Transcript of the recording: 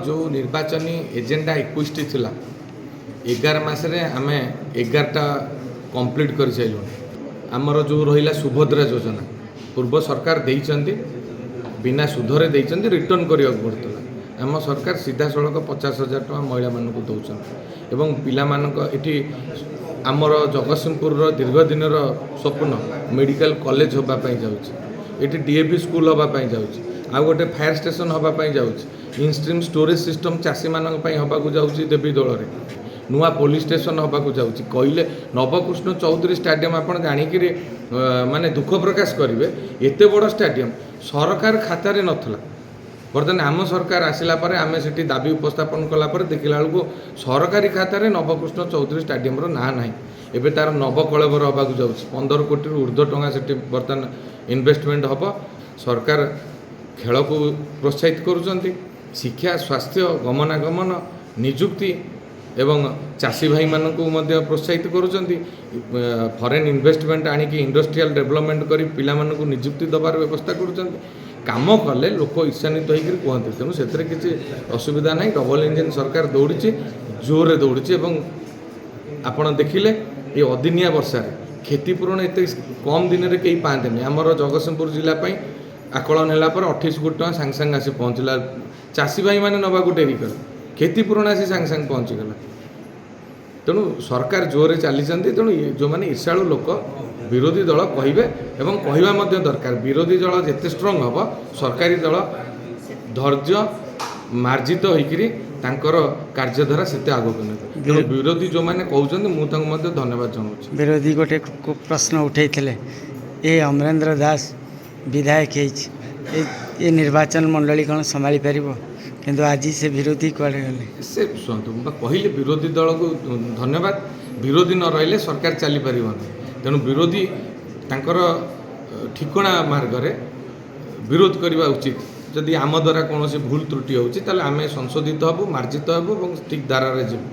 जो निर्वाचन एजेंडा 21 थिला 11 मासरे आम 11टा कंप्लीट कर सारू आमर जो रहा सुभद्रा योजना पूर्व सरकार देइचंती बिना सुधरे देइचंती रिटर्न करिया पड़ता आम सरकार सीधा सड़क 50,000 टका महिला मानक दौरान एवं पिला मानक एठी आमर जगतसिंहपुर दीर्घ दिन स्वप्न मेडिकल कॉलेज होगापाई जाऊँगी ये डीएवी स्कूल होगापाई जाऊँगी आ गोटे फायर स्टेशन होगापाई जाऊँगी इनस्ट्रीम स्टोरेज सिस्टम चाषी मानक होगाकू जाऊँगी देवी दौल नुआ पुलिस स्टेशन होगाकू जाऊँगी कहले नवकृष्ण चौधरी स्टाडियम आप जाणिकी माने दुख प्रकाश करेंगे एत बड़ स्टाडियम सरकार खातार नथला बर्तमान आम सरकार आसला आम से दाबी उपस्थापन कलापर देखला बेलू सरकारी खातार नवकृष्ण चौधरी स्टाडियम ना ना एवं तार नवकलेवर होगाकू जाऊँगी 15 कोटी ऊर्ध्व टंका से बर्तमान इन्वेस्टमेंट हम सरकार खेल को प्रोत्साहित करुँच शिक्षा स्वास्थ्य गमनागमन निजुक्ति एवं चाषी भाई मानक प्रोत्साहित करुँच फरेन इन्वेस्टमेंट आणिकी इंडस्ट्रियल डेवलपमेंट कर पिला निजुक्ति दबार व्यवस्था करुँच काम कले लोक ईर्षान्वित होकर कहते तेणु से किसी असुविधा ना डबल इंजिन सरकार दौड़ी जोरे दौड़ी आपड़ देखिले ये अदिनिया वर्षा क्षतिपूरण एत कम दिन में कहीं पाते आमर जगतसिंहपुर जिलापाई आकलन है 28 कोटी टका सांगे सांगे आसी पहुँचला चाषी भाई मैंने नवाक डेरी कर क्षतिपूरण आसी सांगे सांगे पहुँचीगला तेणु सरकार जोरे चली तेणु जो मैंने ईर्षालु लोक विरोधी दल कहे एवं कहवा दरकार विरोधी दल जिते स्ट्रंग हम सरकारी दल धैर्य मार्जित होकर कार्यधारा से आगक ने विरोधी जो मैंने कहते मुझे धन्यवाद जनाऊँ विरोधी गोटे प्रश्न उठे ये अमरेंद्र दास विधायक ये निर्वाचन मंडली कौन संभाली पार किंतु आज से विरोधी कुआड़े गले से शुणु कहले विरोधी दल को धन्यवाद विरोधी न रही सरकार चली पार तेणु विरोधी तांकर ठिकणा मार्ग रे विरोध करने उचित जदि आम द्वारा कौन भूल त्रुटि होची आम संशोधित हबु मार्जित हबु और ठीक धारा जीव।